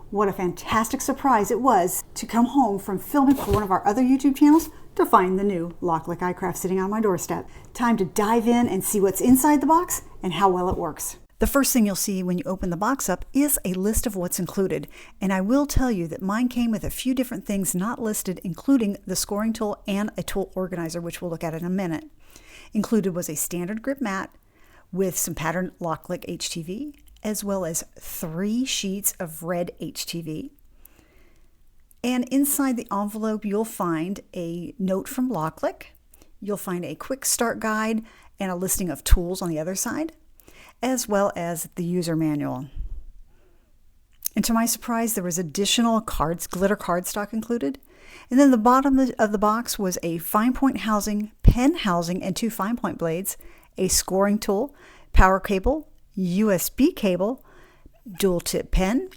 What a fantastic surprise it was to come home from filming for one of our other YouTube channels to find the new LOKLiK iCraft sitting on my doorstep. Time to dive in and see what's inside the box and how well it works. The first thing you'll see when you open the box up is a list of what's included. And I will tell you that mine came with a few different things not listed, including the scoring tool and a tool organizer, which we'll look at in a minute. Included was a standard grip mat with some patterned LOKLiK HTV, as well as 3 sheets of red HTV. And inside the envelope, you'll find a note from LOKLiK. You'll find a quick start guide and a listing of tools on the other side, as well as the user manual. And to my surprise, there was additional glitter cardstock included. And then the bottom of the box was a fine point housing, pen housing, and 2 fine point blades, a scoring tool, power cable, USB cable, dual tip pen,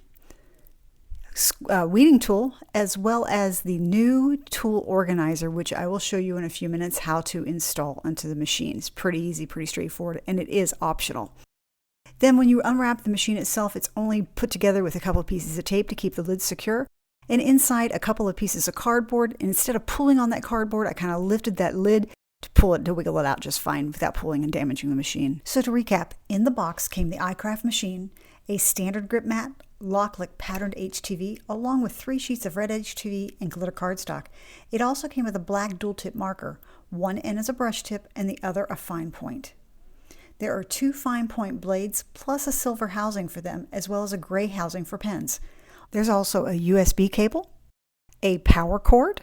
weeding tool, as well as the new tool organizer, which I will show you in a few minutes how to install onto the machine. It's pretty easy, pretty straightforward, and it is optional. Then when you unwrap the machine itself, it's only put together with a couple of pieces of tape to keep the lid secure, and inside a couple of pieces of cardboard. And instead of pulling on that cardboard, I kind of lifted that lid to wiggle it out just fine without pulling and damaging the machine. So to recap, in the box came the iCraft machine, a standard grip mat, LOKLiK patterned HTV, along with 3 sheets of red HTV and glitter cardstock. It also came with a black dual tip marker. One end is a brush tip and the other a fine point. There are 2 fine point blades plus a silver housing for them, as well as a gray housing for pens. There's also a USB cable, a power cord.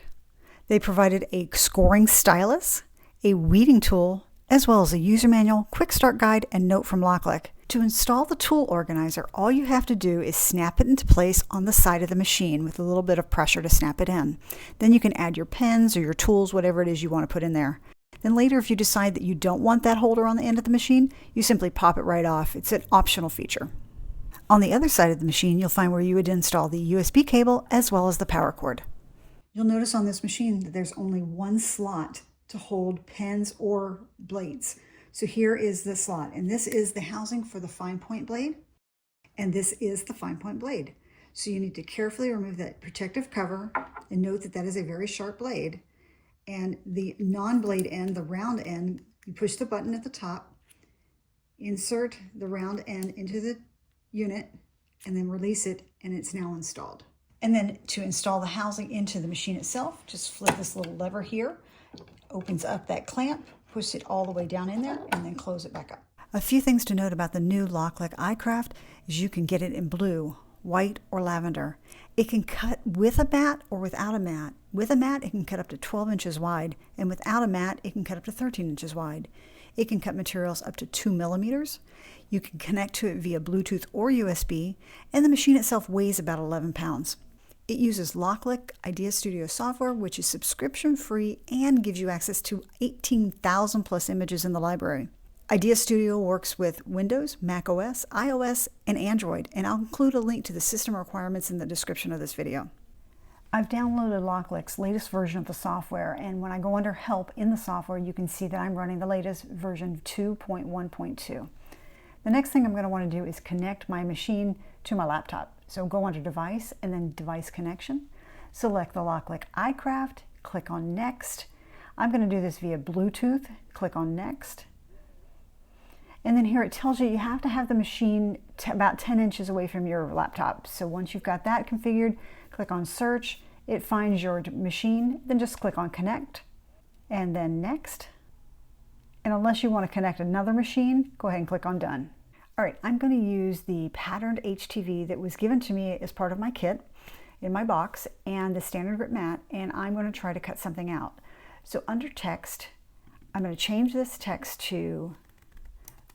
They provided a scoring stylus, a weeding tool, as well as a user manual, quick start guide, and note from LOKLiK. To install the tool organizer, all you have to do is snap it into place on the side of the machine with a little bit of pressure to snap it in. Then you can add your pens or your tools, whatever it is you want to put in there. Then later, if you decide that you don't want that holder on the end of the machine, you simply pop it right off. It's an optional feature. On the other side of the machine, you'll find where you would install the USB cable as well as the power cord. You'll notice on this machine that there's only one slot to hold pens or blades. So here is the slot, and this is the housing for the fine point blade, and this is the fine point blade. So you need to carefully remove that protective cover and note that that is a very sharp blade. And the non-blade end, the round end, you push the button at the top, insert the round end into the unit, and then release it, and it's now installed. And then to install the housing into the machine itself, just flip this little lever here, opens up that clamp, push it all the way down in there, and then close it back up. A few things to note about the new LOKLiK iCraft is you can get it in blue, white, or lavender. It can cut with a mat or without a mat. With a mat, it can cut up to 12 inches wide, and without a mat, it can cut up to 13 inches wide. It can cut materials up to 2 millimeters. You can connect to it via Bluetooth or USB, and the machine itself weighs about 11 pounds. It uses LOKLiK Idea Studio software, which is subscription-free and gives you access to 18,000 plus images in the library. Idea Studio works with Windows, Mac OS, iOS, and Android, and I'll include a link to the system requirements in the description of this video. I've downloaded LOKLiK's latest version of the software, and when I go under Help in the software, you can see that I'm running the latest version 2.1.2. The next thing I'm going to want to do is connect my machine to my laptop. So go under Device and then Device Connection. Select the LOKLiK iCraft, click on Next. I'm going to do this via Bluetooth, click on Next. And then here it tells you have to have the machine about 10 inches away from your laptop. So once you've got that configured, click on Search. It finds your machine, then just click on Connect and then Next. And unless you want to connect another machine, go ahead and click on Done. All right, I'm going to use the patterned HTV that was given to me as part of my kit in my box and the standard grip mat, and I'm going to try to cut something out. So under Text, I'm going to change this text to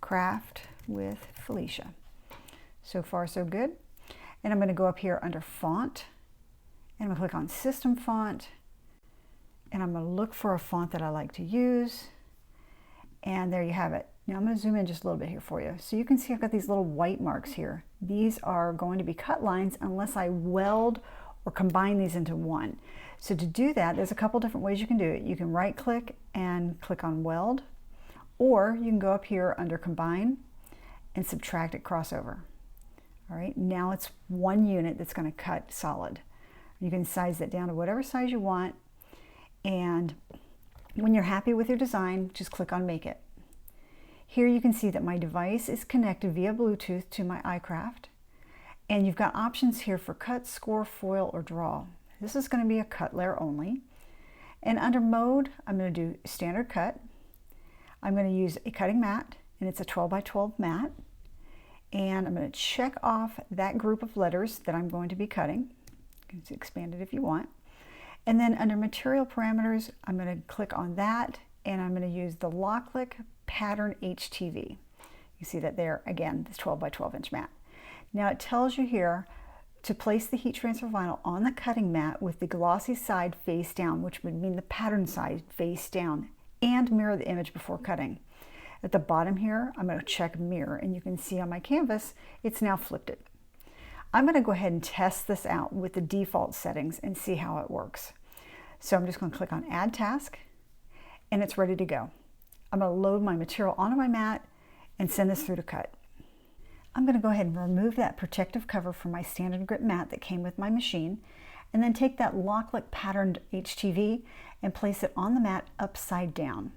Craft with Felicia. So far, so good. And I'm going to go up here under Font, and I'm going to click on System Font, and I'm going to look for a font that I like to use, and there you have it. Now I'm going to zoom in just a little bit here for you. So you can see I've got these little white marks here. These are going to be cut lines unless I weld or combine these into one. So to do that, there's a couple different ways you can do it. You can right click and click on Weld, or you can go up here under Combine and subtract at Crossover. All right, now it's one unit that's going to cut solid. You can size that down to whatever size you want, and when you're happy with your design, just click on Make It. Here you can see that my device is connected via Bluetooth to my iCraft, and you've got options here for cut, score, foil, or draw. This is going to be a cut layer only. And under mode, I'm going to do standard cut. I'm going to use a cutting mat, and it's a 12 by 12 mat. And I'm going to check off that group of letters that I'm going to be cutting. You can expand it if you want. And then under material parameters, I'm going to click on that, and I'm going to use the LOKLiK pattern HTV. You see that there, again, this 12 by 12 inch mat. Now it tells you here to place the heat transfer vinyl on the cutting mat with the glossy side face down, which would mean the pattern side face down, and mirror the image before cutting. At the bottom here, I'm going to check mirror, and you can see on my canvas, it's now flipped it. I'm going to go ahead and test this out with the default settings and see how it works. So I'm just going to click on Add Task, and it's ready to go. I'm going to load my material onto my mat and send this through to cut. I'm going to go ahead and remove that protective cover from my standard grip mat that came with my machine, and then take that LOKLiK patterned HTV and place it on the mat upside down.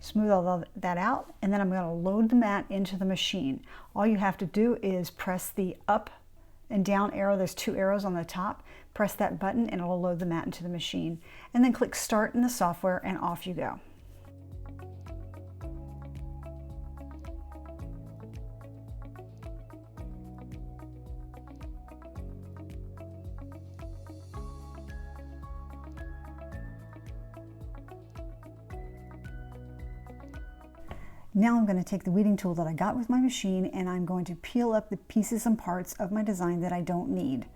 Smooth all of that out, and then I'm going to load the mat into the machine. All you have to do is press the up and down arrow. There's two arrows on the top. Press that button and it'll load the mat into the machine. And then click Start in the software, and off you go. Now I'm going to take the weeding tool that I got with my machine, and I'm going to peel up the pieces and parts of my design that I don't need.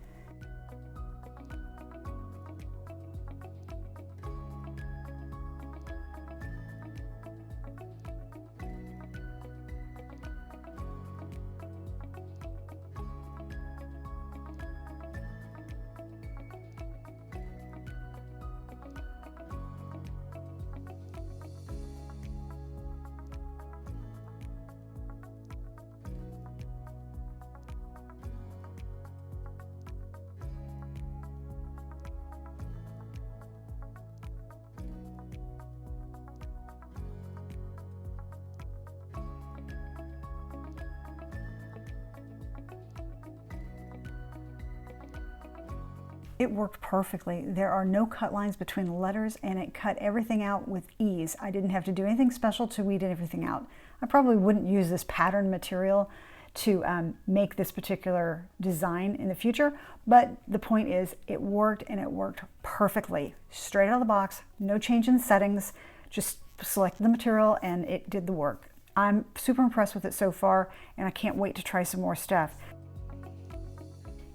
It worked perfectly. There are no cut lines between the letters, and it cut everything out with ease. I didn't have to do anything special to weed everything out. I probably wouldn't use this pattern material to make this particular design in the future, but the point is it worked, and it worked perfectly. Straight out of the box, no change in settings, just selected the material and it did the work. I'm super impressed with it so far, and I can't wait to try some more stuff.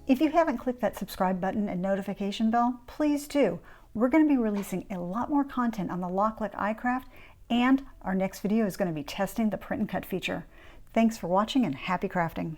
If you haven't clicked that subscribe button and notification bell, please do. We're going to be releasing a lot more content on the LOKLiK iCraft, and our next video is going to be testing the print and cut feature. Thanks for watching, and happy crafting.